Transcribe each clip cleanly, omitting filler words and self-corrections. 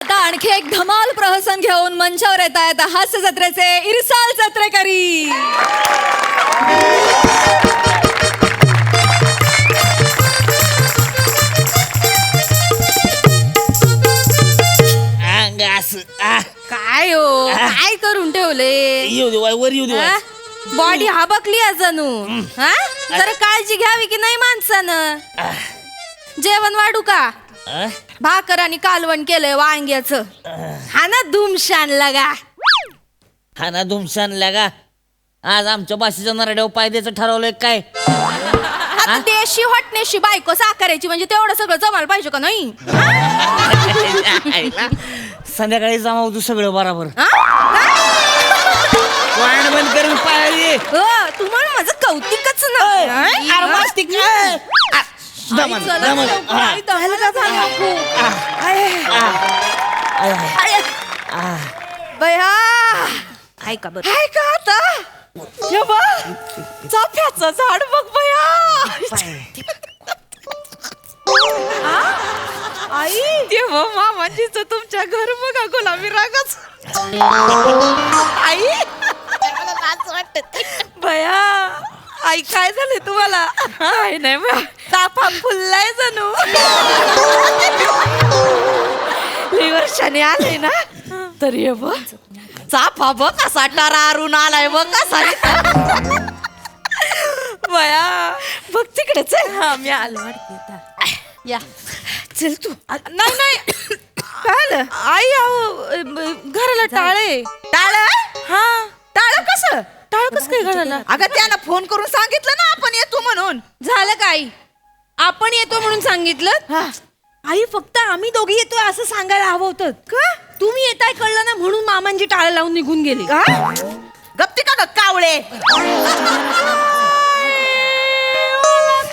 आता आणखी एक धमाल प्रहसन घेऊन मंचावर येत आहेत हास्य जत्रेचे इरसाल जत्रेकरी. काय हो काय करून ठेवले येऊ दे वर येऊ दे. बॉडी हाबकली जणू. हा जरा काळजी घ्यावी की नाही माणसानं. जेवण वाढू का? भाकर आणि कालवण केलंय वांग्याचं. हा ना धुमशान लगा. हा ना धुमशान लगा. आज आमच्या भाषेच्या नरड्यावर पाय द्यायचं ठरवलंय काय? आता देशी हटण्याशी बायको साकारायची म्हणजे तेवढं सगळं जमायला पाहिजे का नाही? संध्याकाळी जमाव तू सगळं बरोबर. हा? वाण बंद करून पाय. तुम्हाला माझं कौतिकच नाही. ऐका बरं ऐका आता चाफ्याचं झाड बघ बया. आई तेव्हा मामाजीच तुमच्या घर बघा गुलाबी रागाच. आई बया आई काय झालंय तुम्हाला? काय नाही बया तापा फुललाय जणू. लई वर्षाने आले ना तर ये बघ चाफा बघ कसा टरारून आलाय बघ कसा. बया बघ तिकडे चल. हा मी आलो वाटते. या चल तू. नाही नाही काय आई घराला टाळे. टाळ? हा टाळ कसं? टाळ कसं काय घराला? अगं त्यानं फोन करून सांगितलं ना आपण येतो म्हणून. झालं का आई? आपण येतो म्हणून सांगितलं? आई फक्त आम्ही दोघी येतोय असं सांगायला हवं होतं का? तुम्ही येताय कळलं ना म्हणून मामांची टाळ लावून निघून गेली. गप्ती का कावळे?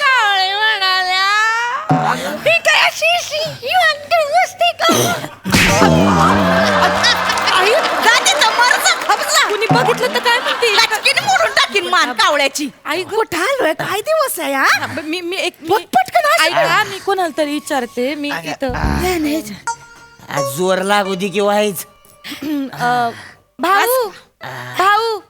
कावळे म्हणाल्या मी काय अशी कुणी बघितलं तर काय म्हणते? मोडून टाकीन मान कावळ्याची. आई कुठं आलोय? काय दिवस आहे हा? मी एक पटकन ऐका मी कोणाला तरी विचारते. मी इथं जोर लागू दे की व्हायच. भाऊ भाऊ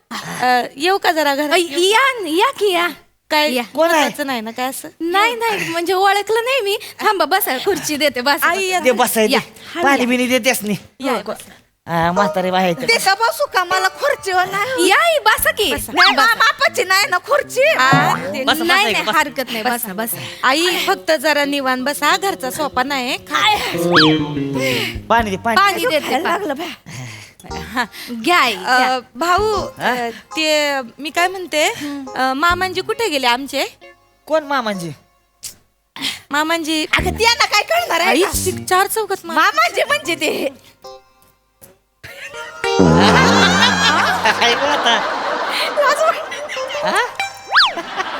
येऊ का जरा घर? या की या. काय कोणाचं नाही ना काय असं? नाही नाही म्हणजे ओळखलं नाही मी. थांबा बसा खुर्ची देते बस. ते बसाय पाणी बिनी देतेस नाही म्हातारे बाहेर. ते का बसू का? मला खुर्चीवर नाही. या बसा की. बापाची नाही ना खुर्ची. नाही हरकत नाही बसा बसा. आई फक्त जरा निवांत बसा. घरचा सोपा नाही. पाणी दे पाणी देते. लागलं घ्या भाऊ. ते मी काय म्हणते मामांजी कुठे गेले आमचे? कोण मामांजी? मामांजी त्यांना काय कळणार आहे? चार चौकात मामांजी म्हणजे ते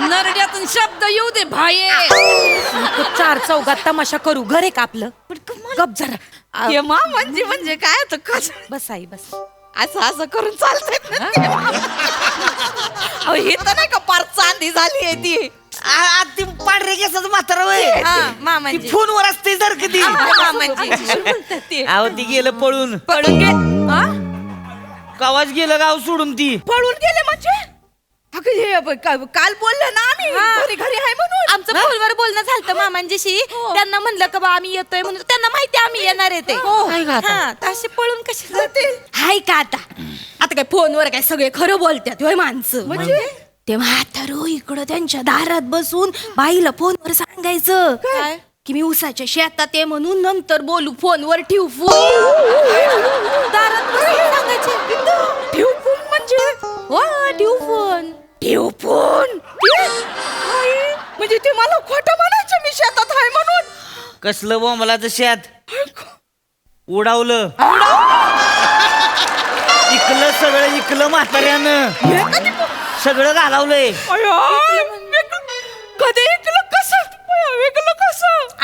नरड्यातून शब्द येऊ दे भाये. चार चौघात तमाशा करू. घर आहे का आपलं? गप जरा. मामांजी म्हणजे काय तर कस बस आई बस. असं असं करून चालतंय हे तर नाही का पार चांदी झाली आहे ती. ती पांढरे केसाचं म्हातारा मामांजी फोनवर असते जर कधी. मामांजी अहो ती गेलं पळून. पळून गे गावाच गेलं गाव सोडून. ती पळून गेले म्हणजे? काल बोललं ना आम्ही घरी घरी आहे म्हणून. आमचं फोनवर बोलणं झालं मामांजीशी. त्यांना म्हणलं का बा आम्ही येतोय म्हणून. त्यांना माहिती आम्ही येणार आहे ते. असे पळून कसे जातील? हाय का आता आता काय फोनवर काय सगळे खरं बोलतात होय माणसं. म्हणजे ते म्हातारो इकडं त्यांच्या दारात बसून बाईला फोनवर सांगायचं काय की मी उसाच्या शेतात आहे म्हणून नंतर बोलू फोनवर. ठेवू फोन दारात बसून सांगायचे. ठेवू फोन म्हणजे हो ठेवू फोन. ठेवू फोन म्हणजे ते मला खोटं म्हणायचं मी शेतात आहे म्हणून. कसलं बोंबलाचं शेत उडावलं. इकलं सगळं इकलं म्हाताऱ्यानं. सगळं घालवलंय. कधी इकलं कसं?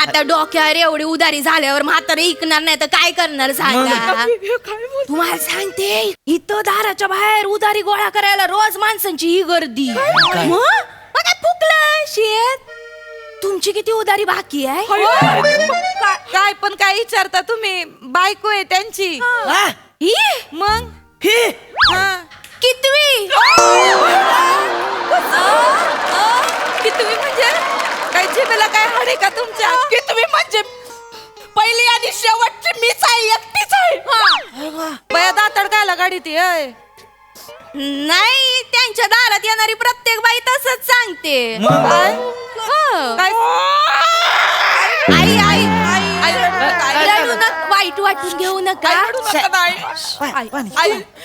आता डोक्यावर एवढी उदारी झाल्यावर म्हातारे ऐकणार नाही तर काय करणार सांगा? तुम्हाला सांगते इथं दाराच्या बाहेर उदारी गोळा करायला रोज माणसांची ही गर्दी. मग फुकलं शेत तुमची किती उदारी बाकी आहे काय पण काय विचारता तुम्ही बायको आहे त्यांची हा? मग हे कितवी कितवी म्हणजे काय जिभेला काय हाड आहे का तुमच्या कितवी म्हणजे पहिली आणि शेवटची मीच आहे एकटीच आहे बया दाताड कायला गाडी ती नाही त्यांच्या दारात येणारी प्रत्येक बाई तसंच सांगते काय आई आई रडू नका, वाईट वाटून घेऊ नका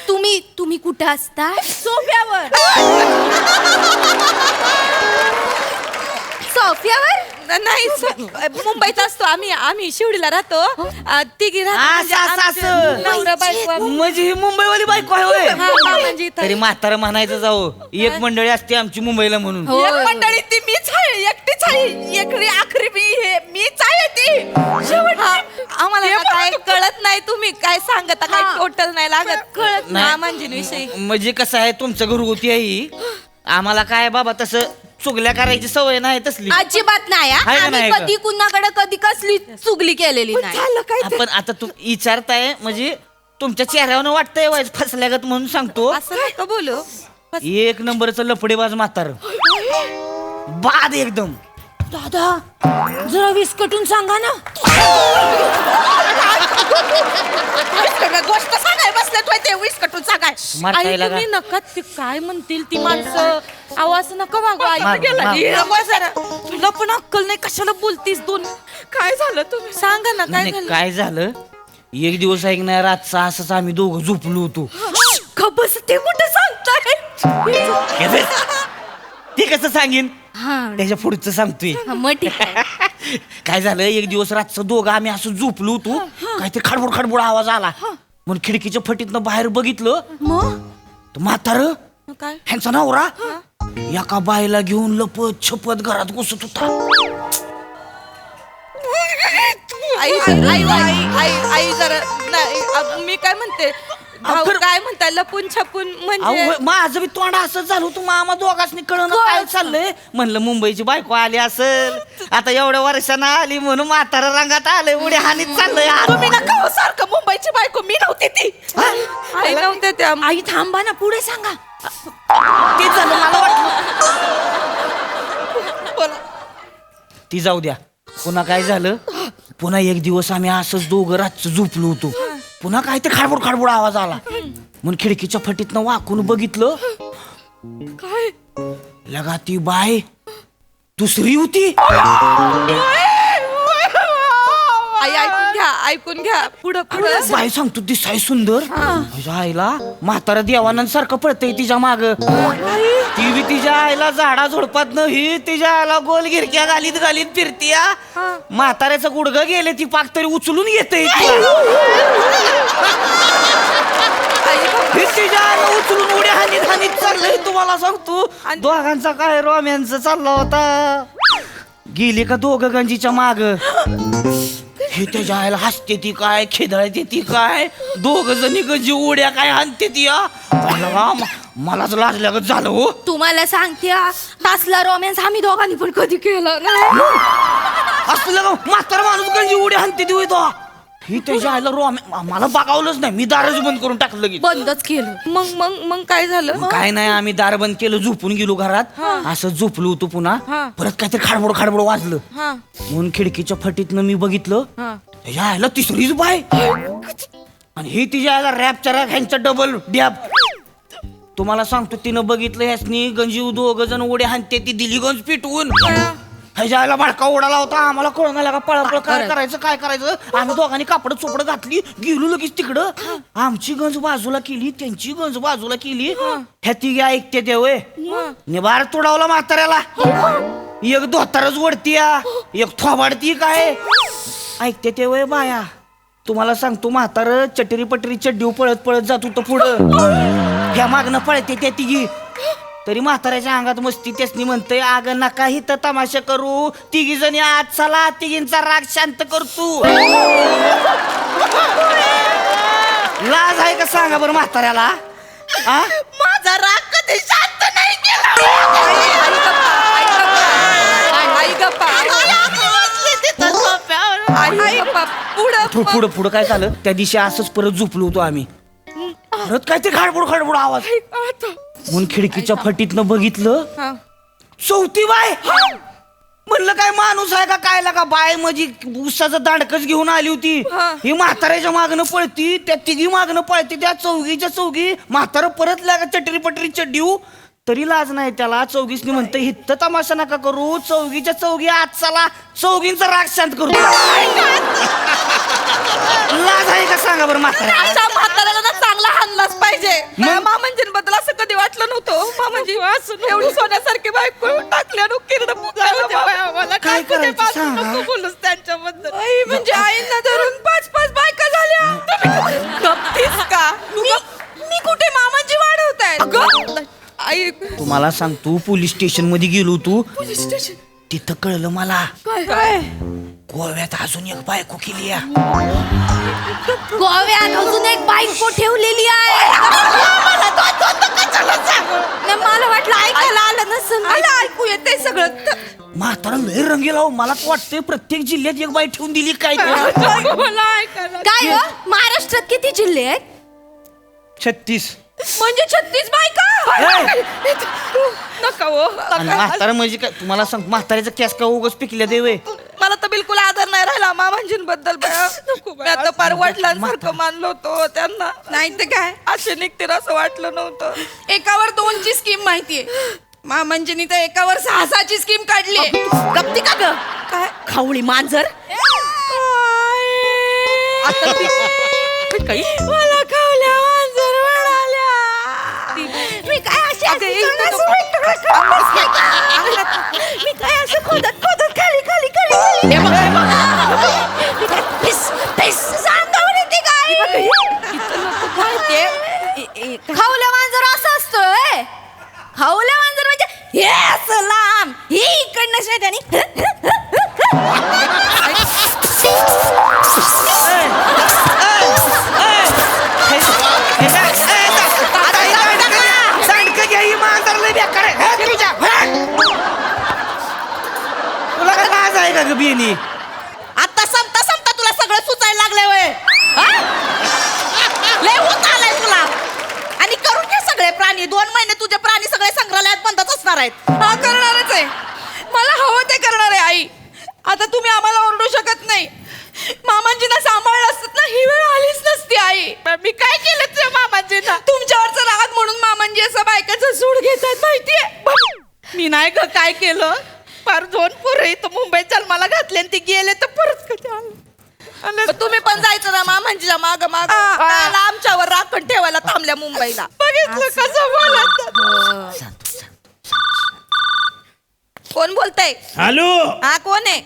तुम्ही कुठं असता सोफ्यावर नाही मुंबईत असतो आम्ही शिवडीला राहतो तिघी म्हणजे ही मुंबईवाली बायको आहे होय? म्हणजे तरी म्हातारा म्हणायचं जाऊ एक मंडळी असते आमची मुंबईला म्हणून एक मंडळी ती मीच आहे एकटीच आहे एकरी आखरी मीच आहे ती आम्हाला काय कळत नाही तुम्ही काय सांगता काय टोटल नाही लागत कळत नाही म्हणजे विषयी म्हणजे कसं आहे तुमचं घरगुती आहे आम्हाला काय बाबा तसं चुगल्या करायची सवय नाही तसली अजिबात नाही आम्ही कधी कुणाकडे कधी कसली चुगली केलेली नाही आपण आता तू विचारताय म्हणजे तुमच्या चेहऱ्यावर वाटतंय वाईज फसल्यागत म्हणून सांगतो असं नका बोलू एक नंबरचं लफडेबाज म्हातार बाद एकदम दादा जरा विस्कटून सांगा ना गोष्ट सांगाय बसल्यात ते विस्कटून सांगाय तुम्ही नका ते काय म्हणतील ती माणसं आवाज नका वागवा तुला पण अक्कल नाही कशाला बोलतीस दोन काय झालं तुम्ही सांगा ना काय झालं काय झालं एक दिवस ऐकणार रातचा असंच आम्ही दोघं झोपलो होतो बस ते कुठे सांगताय ते कसं सांगेन त्याच्या पुढचं सांगतोय काय झालं एक दिवस रातचं दोघं आम्ही असं झोपलो होतो काहीतरी खडबड खडबड आवाज आला म्हणून खिडकीच्या फटीतनं बाहेर बघितलं तर म्हातार काय ह्यांचा नवरा एका बाईला घेऊन लपत छपत घरात घुसत होता आई जरा मी काय म्हणते काय म्हणताय लपून छपून म्हणजे माझं बी तोंड असं झालं होतं मामा दोघांनी कळलं काय चाललंय म्हणलं मुंबईची बायको आली असेल आता एवढ्या वर्षानं आली म्हणून म्हातारा रंगात आलंय उड्या हानीत चाललंय तुम्ही नका सारखं मुंबईची बायको मी नव्हती ती आई नव्हत्या त्या आई थांबा ना पुढे सांगा ते झालं मला वाटलं ती जाऊ द्या पुन्हा काय झालं पुन्हा एक दिवस आम्ही असंच दोघं रातचं झोपलो होतो पुन्हा काय ते खाडबोड खाडबोड आवाज आला म्हणून खिडकीच्या फटीतनं वाकून बघितलं काय लगा ती बाय दुसरी होती ऐकून घ्या पुढं पुढं बाई सांगतो दिसाय सुंदर तुझ्या आईला म्हातारा देवानंद सारखं पडतंय तिच्या माग ती बी तिच्या आईला झाडा झोडपात नाही तिच्या आईला गोल गिरक्या घालीत घालीत फिरतीया म्हाताऱ्याचं गुडघं गेले ती पाक तरी उचलून येते तिच्या आईला उचलून उड्या हानीत हानीत चाललंय तुम्हाला सांगतो दोघांचा काय रोमॅन्स चालला होता गेली का दोघं गंजीच्या माग हे त्याच्या आईला हसते ती काय खेदळते ती काय दोघ जणी गंजी उड्या काय हाणते ती मलाच लाजल्यागत झालं हो तुम्हाला सांगते तसला रोमॅन्स आम्ही दोघांनी पण कधी केलं नाही असलं म्हातारा माणूस गंजी उड्या हाणते ती तो ही त्याच्या आईला मला बघावलंच नाही मी दारच बंद करून टाकलं लगेच बंदच केलं मग काय झालं काय नाही आम्ही दार बंद केलं झोपून गेलो घरात असं झोपलो होतो पुन्हा परत काहीतरी खाडबड खाडबड वाजलं म्हणून खिडकीच्या फटीतनं मी बघितलं त्याच्या आईला तिसरीच बाय आणि ही तिच्या आईला रॅपच्या रॅप ह्यांचा डबल डॅब तुम्हाला सांगतो तिनं बघितलं ह्यासनी गंजी दोघ जण उड्या हाणते ती दिली गंज पिटवून ह्याच्या आईला भडका उडाला होता आम्हाला कळून आला का पळापळ काय करायचं आम्ही दोघांनी कापड चोपड घातली गेलो लगेच तिकडं आमची गंज बाजूला केली त्यांची गंज बाजूला केली ह्या तिघे ऐकते ते वय निबार तुडावला म्हाताऱ्याला एक धोतारच वडतीया एक थोबाडती काय ऐकते ते वय बाया तुम्हाला सांगतो म्हातार चटरी पटरी चड्डी पळत पळत जात होतं पुढं ह्या मागणं पळते त्या तिघी तरी म्हाताऱ्याच्या अंगात मस्ती त्यासनी म्हणतोय आग नका ही तर तमाशा करू तिघी जणी आज चला तिघींचा राग शांत करतो लाज आहे का सांगा बरं म्हाताऱ्याला माझा राग कधी शांत नाही केला आई गप पुढं पुढं काय झालं त्या दिवशी असंच परत झोपलो होतो आम्ही. परत काहीतरी खाडबोड खाडबोड आवाज म्हणून खिडकीच्या फटीतनं बघितलं चौथी बाय. म्हणलं काय माणूस आहे का काय लागा बाय म्हणजे उसाचं दांडकच घेऊन आली होती. ही म्हाताऱ्याच्या मागणं पळती त्या तिघी मागणं पळती त्या चौघीच्या चौघी. म्हातारं परत लागा चटरी पटरी चड्डीऊ तरी लाज नाही त्याला. चौघीसनी म्हणतं हित्त तमाशा नका करू चौघीच्या चौघी आज चला चौघींचा राग शांत करू. लाज आहे का सांगा बरं म्हाताऱ्या. अशा म्हाताऱ्याला ना चांगला हाणलाच पाहिजे. मामांजींबद्दल असं कधी वाटलं नव्हतं. मामांजी एवढी सोन्यासारखी बायको टाकल्या किरण काय करायचं सांगा. बोलूस त्यांच्याबद्दल. म्हणजे आईंना धरून 5-5 बायका झाल्या. गप्पीस का मी कुठे मामांजी वाढवताय. आई तुम्हाला सांगतो पोलीस स्टेशन मध्ये गेलो तू पोलीस स्टेशन तिथं कळलं मला काय गोव्यात अजून एक बायको केली आहे. गोव्यात अजून एक बायको ठेवलेली आहे. मला वाटलं ऐकायला आलं नसेल. मला ऐकू येते सगळं. म्हातारा लय रंगीला हो. मला वाटतंय प्रत्येक जिल्ह्यात एक बाई ठेवून दिली काय. काय महाराष्ट्रात किती जिल्हे आहेत. 36 म्हणजे 36 बायका. नका हो म्हातारा म्हणजे काय तुम्हाला सांग म्हाताऱ्याचा कॅस का उगाच पिकल्या देवे. मला तर बिलकुल आदर नाही राहिला मामांजींबद्दल. मी आता पार वडिलांसारखं मानलो होतो त्यांना. नाही तर काय असे निघतील असं वाटलं नव्हतं. एकावर 2ची स्कीम माहितीये. मामांजींनी तर एकावर 6ची स्कीम काढली. गप्ती का ग काय खावळी मांजर. काही मला खावल्या मांजर म्हणाल्या. मी काय असे मी काय असं खोदत खोदत खाली खाली खाली खावल्या मांजर असं असतोय. खावल्या मांजर म्हणजे हे असं लांब हे इकडनं शेजारी. तुला काय लाज आहे का ग बियनी. आता संपता संपता तुला सगळं सुचायला लागलंय वय. लय होत आलाय तुला. आणि करून घे सगळे प्राणी. 2 महिने तुझे प्राणी सगळे संग्रहालयात बंदच असणार आहेत. हा करणारच आहे. मला हवं ते करणार आहे आई. आता तुम्ही आम्हाला ओरडू शकत नाही. मामांजींना सांभाळलं असत ना ही वेळ आलीच नसती आई. मी काय केलं तुझ्या मामांजींना. तुमच्यावरचा राग म्हणून मामांजी असं बायकाचं सूड घेतात माहितीये. मी नाही ग काय केलं. फार 2 पोरं इथं मुंबईत जन्माला घातले आणि ते गेले तर परत कधी आले. तुम्ही पण जायचं ना मामांजीच्या माग माग. आमच्यावर राखण ठेवायला थांबल्या मुंबईला. बघितलं कसं बोलत. कोण बोलताय. हॅलो हा कोण आहे.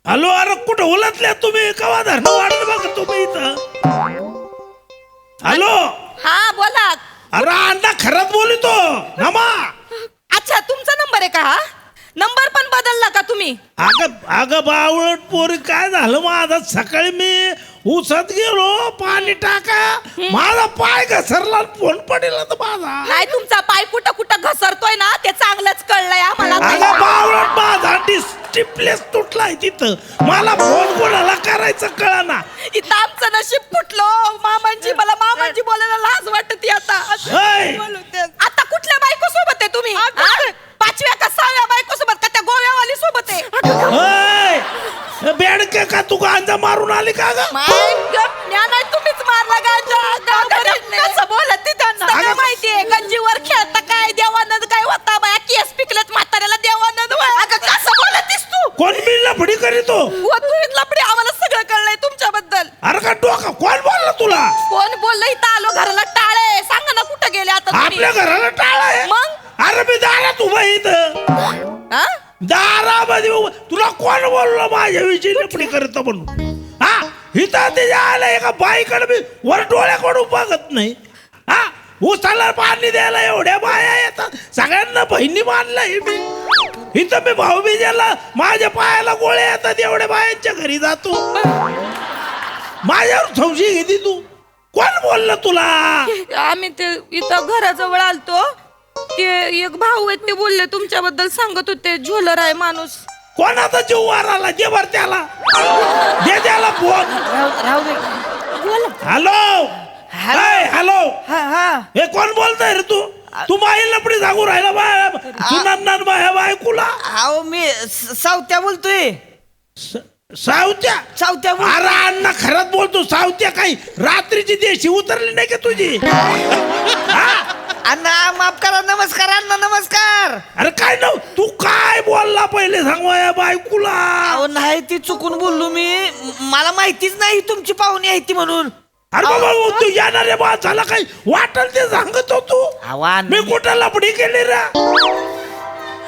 हॅलो अरे कुठं उलटल्या तुम्ही कवा धरणं वाढत बघा तुम्ही इथं. हॅलो हा बोला. अरे अंडा खरंच बोलितो नमा. अच्छा तुमचा नंबर आहे का हा. नंबर पण बदलला का तुम्ही. अगं बावळट पोरी काय झालं माझा सकाळी मी उसात गेलो पाणी टाका माझा पाय घसरला फोन पडेल तर माझा. नाही तुमचा पाय कुठं कुठं घसरतोय ना ते चांगलंच कळलंय आम्हाला. अगं बावळट माझा डिस्प्लेस तुटलाय तिथं. मला फोन कोणाला करायचं कळना. इथं आमचं नशीब फुटलो. मामांजी मला मामांजी बोलायला लाज वाटते आता. आता कुठल्या बायको सोबत आहे तुम्ही. 5व्या का 6व्या बायको सोबत का त्या गोव्यावाली सोबत आहे. बेडके का तू गांजा मारून आली का ग. नाही तुम्हीच मारला गांजा. कसं बोलत ते त्यांना सगळं माहितीये. गंजीवर खेळता काय देवानंद काय होता बाया केस पिकलेत म्हाताऱ्याला देवानंद. कसं बोलतीस तू. कोण मी लफडी करीतो. तू लपडी आम्हाला सगळं कळलंय तुमच्याबद्दल. अरे का डोका कोण बोलला तुला. कोण बोललं इथं आलो घराला टाळे. सांगा ना कुठं गेले आता तुम्ही? आपल्या घराला टाळा आहे. मग अरे मी दारात उभा इथं दारामध्ये तुला कोण बोललो माझ्याविषयी लपडी करत म्हणून. हा इथं त्याच्या आला एका बाईकडे मी वर डोळ्याकडून बघत नाही. हा उसाला पाणी द्यायला एवढ्या बाया येतात. सगळ्यांना बहिणी मानलंय मी. इथं मी भाऊबीजेला माझ्या पायाला गोळ्या येतात एवढ्या बायांच्या घरी जातो. माझ्यावर संशय घेते तू. कोण बोललं तुला. आम्ही ते इथं घराजवळ आलतो. ते एक भाऊ आहेत ते बोलले तुमच्याबद्दल सांगत होते. झोलर आहे माणूस. कोणाचा जीव वाराला दे बर त्याला दे त्याला फोन. राहू दे. हॅलो हॅलो हा हे कोण बोलतोय रे तू माई लपडी सांगू राहिला बाय सुनांना बायकुला. अहो मी सावत्या बोलतोय. सावत्या सावत्या बोल. अरे अण्णा खरंच बोलतो. सावत्या काही रात्रीची देशी उतरली नाही का तुझी? अण्णा माफ करा. नमस्कार अण्णा. नमस्कार. अरे काय ना तू काय बोलला पहिले सांग या बायकुला. अहो नाही ती चुकून बोललो मी. मला माहितीच नाही तुमची पाहुणी आहे ती म्हणून. अरे बाबा तू येणारे बा झाला काही वाटल ते सांगत होतो. मी कुठं लपडी केली रे?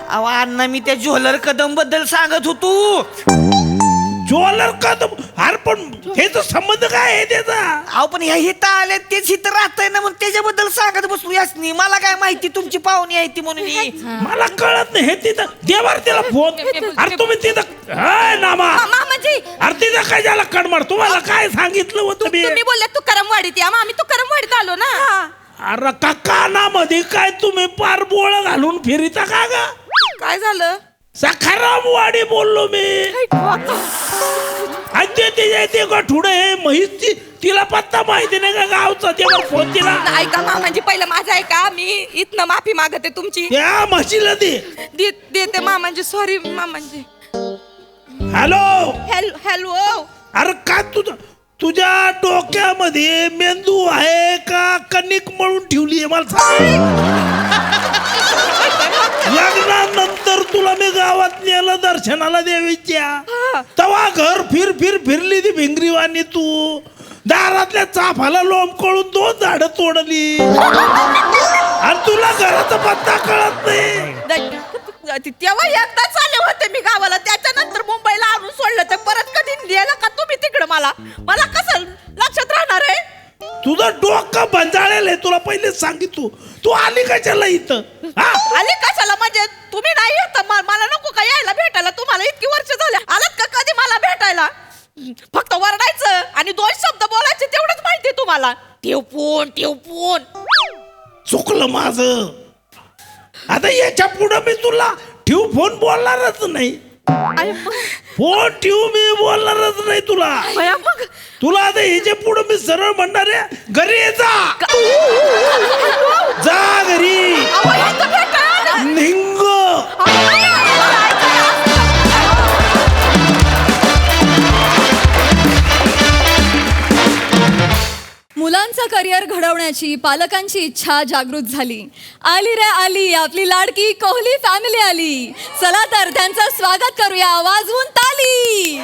अहो अण्णा मी त्या ज्वेलर कदम बद्दल सांगत होतो. ज्वेलर कदम? अरे पण हे तर संबंध काय आहे त्याचा? अहो पण ह्या हिता आले तेच हित राहतंय ना, मग त्याच्याबद्दल सांगत बसलो यासनी. मला काय माहिती तुमची पाहुणी आहे ती म्हणून. मला कळत नाही. हे तिथं देवार तिला फोन. अरे तुम्ही तिथं हाय नामा. मामाजी अरे तिथं काय झालं कडमाड? तुम्हाला काय सांगितलं होतं मी? तुम्ही बोलले तू करमवाडीत या. मग आम्ही तू करमवाडीत आलो ना. अरे का कानामध्ये काय तुम्ही पार बोळ घालून फिरिता का ग? काय झालं? सखारामवाडी बोललो मी. आणि ते गठुडे हे म्हैसची तिला पत्ता माहिती नाही का गावचा? तेव्हा फोन तिला. ऐका मामाजी पहिलं माझं ऐका. मी इथनं माफी मागते तुमची. त्या म्हशीला दे. देते मामाजी. सॉरी मामाजी. Hello hello. अरे का तुझ्या डोक्यामध्ये मेंदू आहे का कणिक मळून ठेवली आहे मला सांग. लग्नानंतर तुला मी गावात नेलं दर्शनाला देवीच्या. तवा घर फिरली ती भिंगरीवाणी. तू दारातल्या चाफाला लोंबकळून 2 झाडं तोडली आणि तुला घराचा पत्ता कळत नाही. तेव्हा एकदाच आले होते मी गावाला. त्याच्यानंतर मुंबईला आणून सोडलं. तर परत कधी नेलं का तुम्ही तिकडं? मला कसं लक्षात राहणार आहे? तुझं डोकं बंजाळेल आहे. तुला पहिलेच सांगितलं. तू आली कशाला इथं? आले कशाला म्हणजे? तुम्ही नाही येत. मला नको का यायला भेटायला? तुम्हाला इतकी वर्ष झाले आलात का कधी मला भेटायला? फक्त वरडायचं आणि 2 शब्द बोलायचे तेवढंच माहिती तुम्हाला. ठेव फोन. चुकलं माझं. आता याच्या पुढं मी तुला ठेव फोन बोलणारच नाही. फोन ठेवू मी बोलणारच नाही तुला. मग तुला आता ह्याच्या पुढं मी सरळ म्हणणार आहे घरी ये जा घरी निंग. मुलांचं करिअर घडवण्याची पालकांची इच्छा जागृत झाली. आली रे आली आपली लाडकी कोहली फॅमिली आली. चला तर त्यांचं स्वागत करूया वाजवून ताली.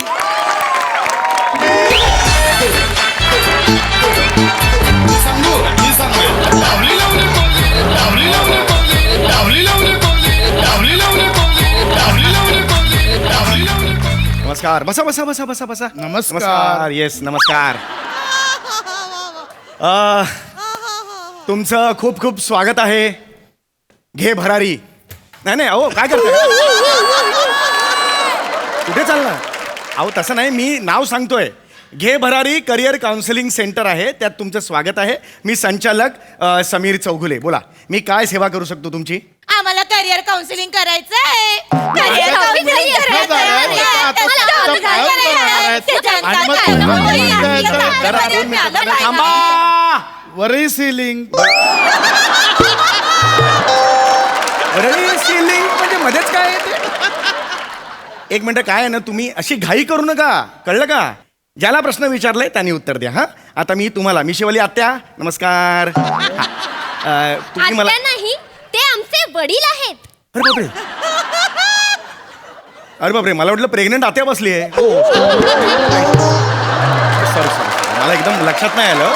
नमस्कार. बसा बसा बसा बसा बसा. नमस्कार. येस नमस्कार. तुमचं खूप खूप स्वागत आहे. घे भरारी. नाही अहो काय करताय? कुठे चालला? अहो तसं नाही, मी नाव सांगतोय. घे भरारी करिअर काउन्सिलिंग सेंटर आहे, त्यात तुमचं स्वागत आहे. मी संचालक समीर चौगुले. बोला, मी काय सेवा करू शकतो तुमची? आम्हाला करिअर काउन्सिलिंग करायचंय. थांबा. वरळी सिलिंग म्हणजे मध्येच काय आहे ते? एक मिनिट, काय आहे ना, तुम्ही अशी घाई करू नका, कळलं का? ज्याला प्रश्न विचारलाय त्यांनी उत्तर द्या. हा आता मी शिवाली आत्या नमस्कार. तुम्ही मला नाही, ते आमचे वडील आहेत. अरे बापरे, मला वाटलं प्रेग्नंट आत्या बसली आहे. सॉरी, मला एकदम लक्षात नाही आलं.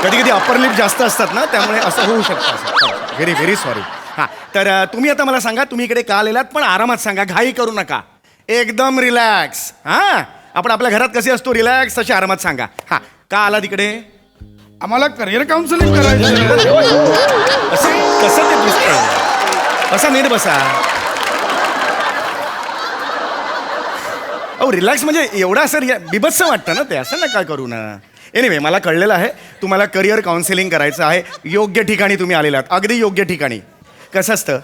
कधी कधी अप्पर लिप जास्त असतात ना, त्यामुळे असं होऊ शकतं. Very very sorry. हां, तर तुम्ही आता मला सांगा, तुम्ही इकडे का आलेलात? पण आरामात सांगा, घाई करू नका, एकदम रिलॅक्स. हां, आपण आपल्या घरात कसे असतो रिलॅक्स, तसे आरामात सांगा. हां, का आला तिकडे? आम्हाला करिअर काउन्सिलिंग करायचं. कसं ते दिसतंय? बसा, नीट बसा. अहो रिलॅक्स म्हणजे एवढा असं बिभत्स वाटतं ना ते, असं नका करू ना. एनिवे, मला कळलेलं आहे तुम्हाला करिअर काउन्सिलिंग करायचं आहे. योग्य ठिकाणी तुम्ही आलेलात, अगदी योग्य ठिकाणी. कसं असतं,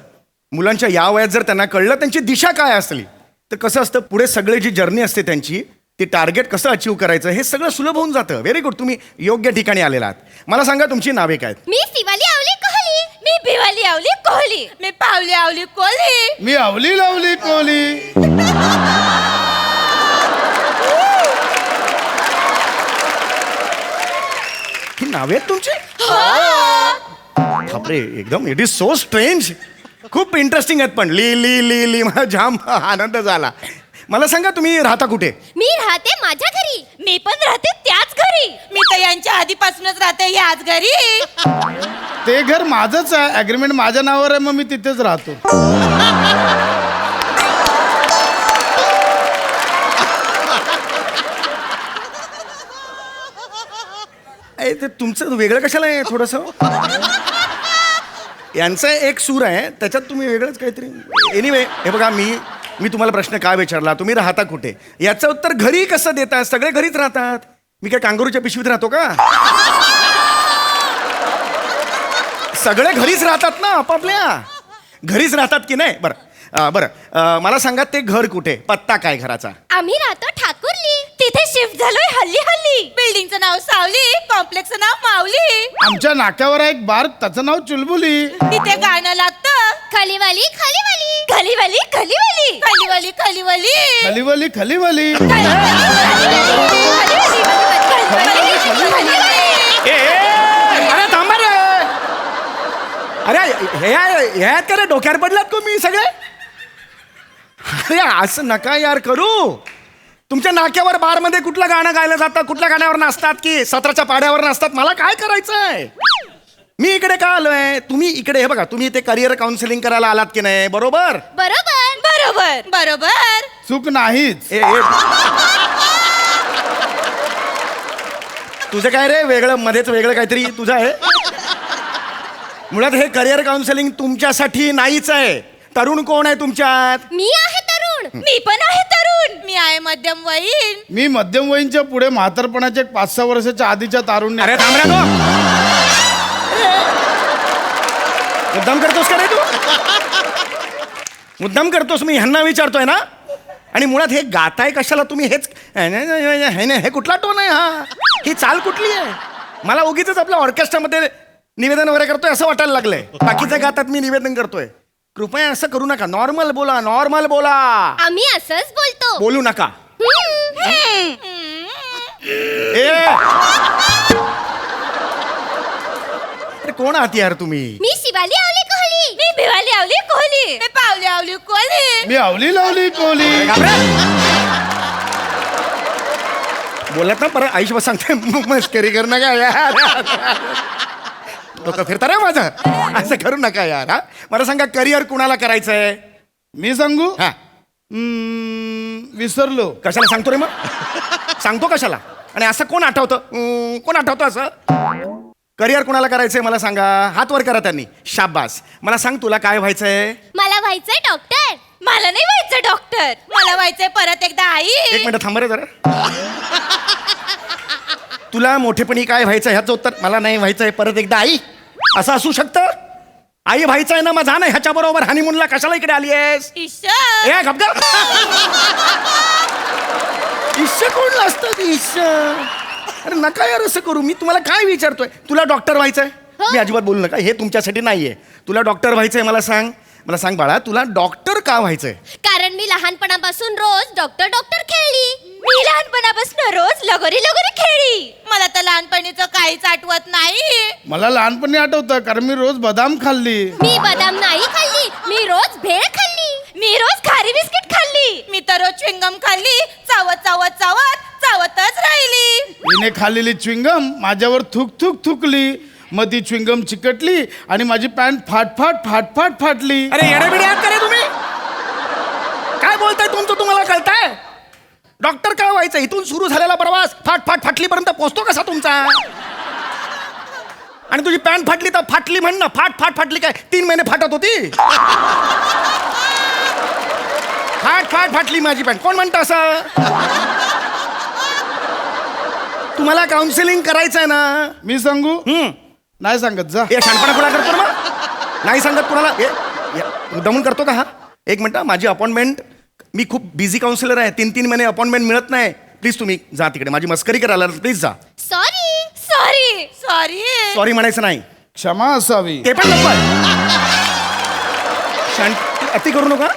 मुलांच्या या वयात जर त्यांना कळलं त्यांची दिशा काय असली तर कसं असतं पुढे सगळे जी जर्नी असते त्यांची ती टार्गेट कसं अचीव करायचं हे सगळं सुलभ होऊन जातं. व्हेरी गुड, तुम्ही योग्य ठिकाणी आलेला आहात. मला सांगा तुमची नावे काय आहेत? मी शिवाली आवली कोहली. मी भिवाली आवली कोहली. मी पावली आवली कोहली. मी आवली लावली कोहली. ही नावे आहेत तुमची? बापरे, एकदम इट इज सो स्ट्रेंज. खूप इंटरेस्टिंग आहेत पण ली ली ली ली मला जाम आनंद झाला. मला सांगा तुम्ही राहता कुठे? मी राहते माझ्या घरी. मी पण राहते त्याच घरी. मी तर यांच्या आधीपासूनच राहते याच घरी. ते घर माझंच आहे, अग्रीमेंट माझ्या नावावर आहे, मग मी तिथेच राहतो. ते तुमचं वेगळं कशाला आहे थोडंसं? यांचा एक सूर आहे त्याच्यात तुम्ही वेगळंच काहीतरी. एनिवे, हे बघा मी तुम्हाला प्रश्न काय विचारला, तुम्ही राहता कुठे, याचं उत्तर घरी कसं देतात? सगळे घरीच राहतात. मी काय कांगारूच्या पिशवीत राहतो का? सगळे घरीच राहतात ना, आपापल्या घरीच राहतात की नाही? बरं मला सांगा ते घर कुठे, पत्ता काय घराचा? आम्ही राहतो ठाकूरली. तिथे शिफ्ट झालोय हल्ली हल्ली. बिल्डिंगचं नाव सावली, कॉम्प्लेक्सचं नाव माऊली. आमच्या नाक्यावर आहे एक बार, त्याचं नाव चुलबुली. तिथे गाणं लागतं खलीवाली खलीवाली. खलीवाली खलीवाली खलीवाली खलीवाली खलीवली खलीवली. अरे थांबा रे. अरे हे आहेत का रे, डोक्यावर पडलात तुम्ही सगळे? अरे असं नका यार करू. तुमच्या नाक्यावर बारमध्ये कुठलं गाणं गायलं जातं, कुठल्या गाण्यावर नाचतात की 17च्या पाड्यावर नाचतात? मला काय करायचंय? मी इकडे का आलोय, तुम्ही इकडे. हे बघा, तुम्ही इथे करिअर काउन्सिलिंग करायला आलात की नाही, बरोबर? बरोबर. बरोबर बरोबर. चूक नाहीच. तुझं काय रे वेगळं, मध्येच वेगळं काहीतरी तुझं आहे? मुळात हे करिअर काउन्सिलिंग तुमच्यासाठी नाहीच आहे. तरुण कोण आहे तुमच्यात? मी आहे तरुण. मी पण आहे तरुण. मी आहे मध्यम वयीन. मी मध्यम वयीनच्या पुढे म्हातारपणाच्या 5-6 वर्षाच्या आधीच्या तारुण्य. अरे थांब रे तू. मुद्दाम करतोस का रे तू? मुद्दाम करतोस? मी ह्यांना विचारतोय ना. आणि मुळात हे गाताय कशाला तुम्ही? हेच हे कुठला टोन आहे हा? ही चाल कुठली आहे? मला उगीच आपल्या ऑर्केस्ट्रामध्ये निवेदन वगैरे करतोय असं वाटायला लागलंय. बाकीचं गातात मी निवेदन करतोय. कृपया असं करू नका. नॉर्मल बोला, नॉर्मल बोला. आम्ही असंच बोलतो. बोलू नका. ए अरे कोण आहात यार तुम्ही? मी शिवाली आवली कोहली. मी भिवाली आवली कोहली. मी पावली आवली कोहली. मी आवली लावली कोहली. बोलत ना परत आयुष्यभर सांगते मस्करी करू नका यार. डोकं फिरता रे माझं. असं करू नका यार. हा मला सांगा करिअर कुणाला करायचंय? मी सांगू? हा विसरलो. कशाला सांगतो रे मग? सांगतो कशाला? आणि असं कोण आठवतं? कोण आठवतं असं? करिअर कुणाला करायचंय मला सांगा. हात वर करा त्यांनी. शाबास. मला सांग तुला काय व्हायचंय? मला व्हायचंय डॉक्टर. मला नाही व्हायचं डॉक्टर. मला व्हायचंय परत एकदा आई. एक मिनिट थांब रे जरा. तुला मोठेपणी काय व्हायचं ह्याचं उत्तर मला नाही व्हायचंय परत एकदा आई असं असू शकतं? आई व्हायचंय ना, मग जा ना ह्याच्या बरोबर हनीमूनला. कशाला इकडे आली आहेस? ईश्वर. ए गप्प. ईश्वर कोण असतं? ईश्वर. अरे नका यार असं करू. मी तुम्हाला काय विचारतोय? तुला डॉक्टर व्हायचंय? मी अजिबात बोलू नका. हे तुमच्यासाठी नाहीये. तुला डॉक्टर व्हायचंय मला सांग. मला सांग बाळा, तुला डॉक्टर का व्हायचंय? कारण मी लहानपणापासून रोज डॉक्टर डॉक्टर खेळली. मी लहानपणापासून रोज लगोरी लगोरी खेळली. मला तर लहानपणीचं काहीच आठवत नाही. मला लहानपणी आठवतं कारण मी रोज बदाम खाल्ली. मी बदाम नाही खाल्ली. मी रोज भेळ खाल्ली. मी रोज खारी बिस्किट खाल्ली. मी तर रोज च्विंगम खाल्ली. चावत चावत चावत चावतच राहिली. हिने खाल्लेली च्विंगम माझ्यावर थुक थुक थुकली. मग ती च्विंगम चिकटली आणि माझी पॅन्ट फाट फाटली. अरे येडेबिडे आहात का रे तुम्ही? काय बोलताय तुमचं तुम्हाला कळताय? डॉक्टर काय व्हायचं? इथून सुरू झालेला प्रवास फाटलीपर्यंत पोहोचतो कसा तुमचा? आणि तुझी पॅन्ट फाटली तर फाटली म्हण ना. फाटली काय 3 महिने फाटत होती? फाटली माझी पॅन्ट. कोण म्हणतं असं? तुम्हाला काउन्सिलिंग करायचंय ना? मी सांगू? नाही सांगत जा. हे शानपणा कोणा करतो ना मग? नाही सांगत कोणाला? दमून करतो का हा? एक मिनिट, माझी अपॉइंटमेंट मी खूप बिझी काउन्सिलर आहे, 3-3 महिने अपॉइंटमेंट मिळत नाही. प्लीज तुम्ही जा तिकडे, माझी मस्करी करायला प्लीज जा. सॉरी. सॉरी सॉरी सॉरी म्हणायचं नाही, क्षमा असावी. ते पण नको. शांत, अति करू नका.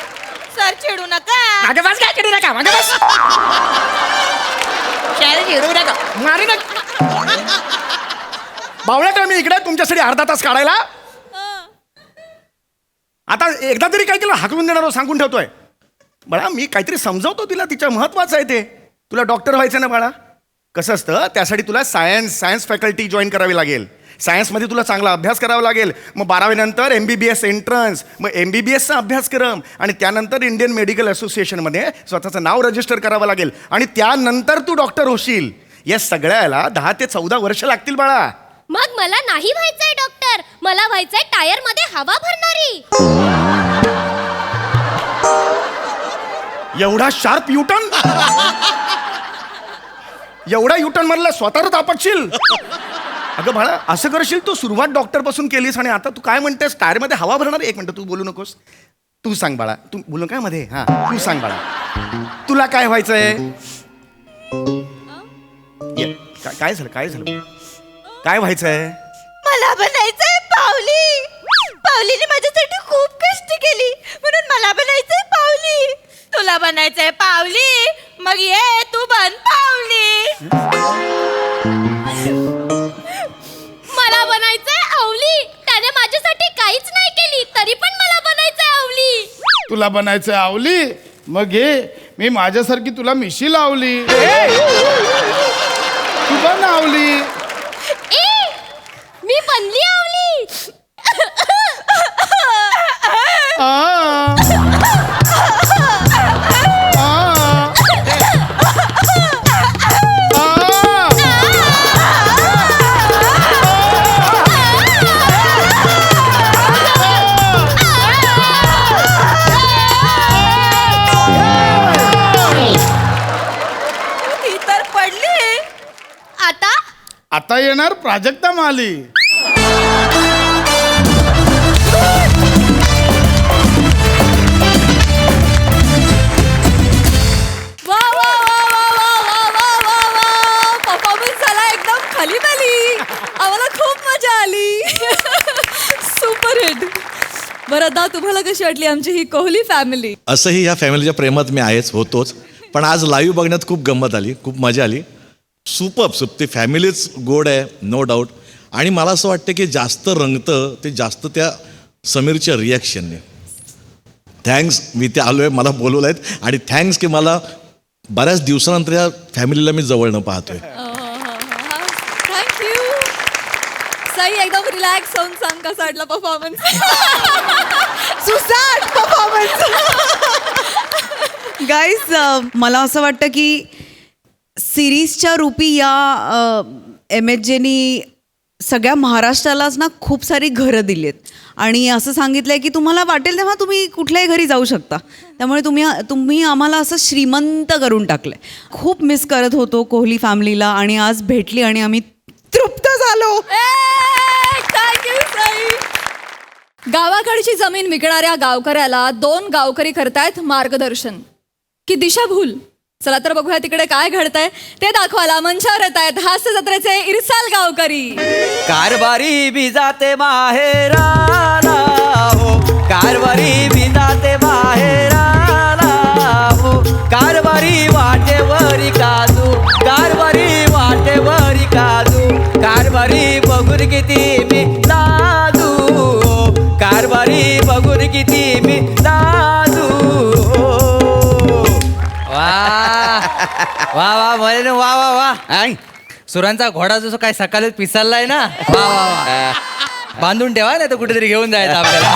सर चिडू नका. मागे बस, काय चिडू नका, मागे बस. चिडू नका, मारू नका. बावळट मी इकडे तुमच्यासाठी अर्धा तास काढायला. आता एकदा तरी काय केलं हाकलून देणार सांगून ठेवतोय. बाळा मी काहीतरी समजावतो तिला, तिच्या महत्वाचं आहे ते. तुला डॉक्टर व्हायचं ना बाळा. कसं असतं, त्यासाठी तुला सायन्स फॅकल्टी जॉईन करावी लागेल. सायन्समध्ये तुला चांगला अभ्यास करावा लागेल. मग 12वी नंतर MBBS एंट्रन्स, मग MBBSचा अभ्यासक्रम, आणि त्यानंतर इंडियन मेडिकल असोसिएशनमध्ये स्वतःचं नाव रजिस्टर करावं लागेल, आणि त्यानंतर तू डॉक्टर होशील. या सगळ्याला 10 ते 14 वर्ष लागतील बाळा. मग मला नाही व्हायचंय डॉक्टर, मला व्हायचंय टायर मध्ये हवा भरणारी. एवढा शार्प युटर्न, एवढा युटर्न म्हणलं स्वतःच आपटशील. अगं बाळा असं करशील तू, सुरुवात डॉक्टर पासून केलीस आणि आता तू काय म्हणतेस टायरमध्ये हवा भरणार. एक मिनिट तू बोलू नकोस, तू सांग बाळा. तू बोलू काय मध्ये, हा तू सांग बाळा, तुला काय व्हायचंय. काय झालं, काय झालं, काय व्हायचंय. मला बनायचंय पावली. पावलीने माझ्यासाठी खूप कष्ट केली, म्हणून मला बनायचंय पावली. तुला बनायचंय पावली, मग ये तू बन पावली. मला बनायचंय आवली, त्याने माझ्यासाठी काहीच नाही केली तरी पण मला बनायचंय आवली. तुला बनायचं आवली, मग घे मी माझ्यासारखी तुला मिशी लावली. तू बन आवली. मी बनली आवली. आ. आ. ही तर पडली. आता येणार प्राजक्ता माली. वा वा वा वा वा वा वा वा वा. परफॉर्मन्स झाला एकदम खाली खाली. आम्हाला खूप मजा आली. Super hit. बरं आता तुम्हाला कशी वाटली आमची ही कोहली फॅमिली. असंही या फॅमिलीच्या प्रेमात मी होतोच, पण आज लाईव्ह बघण्यात खूप गंमत आली, खूप मजा आली. सुप ती फॅमिलीच गोड आहे, नो डाऊट. आणि मला असं वाटतं की जास्त रंगतं ते जास्त त्या समीरच्या रिॲक्शनने. थँक्स, मी ते आलो आहे, मला बोलवलं आहेत, आणि थँक्स की मला बऱ्याच दिवसानंतर या फॅमिलीला मी जवळनं पाहतोय. थँक्यू. सई एकदम रिलॅक्स होऊन सांग कसा वाटला परफॉर्मन्स. सुसाट परफॉर्मन्स. गाईज मला असं वाटतं की सिरीजच्या रूपी या MHJनी सगळ्या महाराष्ट्रालाच ना खूप सारी घरं दिली आहेत, आणि असं सांगितलंय की तुम्हाला वाटेल तेव्हा तुम्ही कुठल्याही घरी जाऊ शकता. त्यामुळे तुम्ही आम्हाला असं श्रीमंत करून टाकलंय. खूप मिस करत होतो कोहली फॅमिलीला, आणि आज भेटली आणि आम्ही तृप्त झालो. थँक्यू सई. गावाकडची जमीन विकणाऱ्या गावकऱ्याला 2 गावकरी करतायत मार्गदर्शन की दिशाभूल. चला तर बघूया तिकडे काय घडतंय ते दाखवायला मंचावर येत आहेत हास्य जत्रेचे इरसाल गावकरी. कारभारी भी जाते माहेराला हो, कारभारी भी जाते माहेराला हो, कारभारी वाटेवरी काजू, कारभारी वाटेवरी काजू, कारभारी बघून किती मी लाजू हो, कारभारी बघून किती मी लाजू. वा वा म्हणे वा वा वा. सुरांचा घोडा जसं काय सकाळीच पिसाललाय ना. वा वा वा. बांधून ठेवा नाही तर कुठेतरी घेऊन जायचं आपल्याला.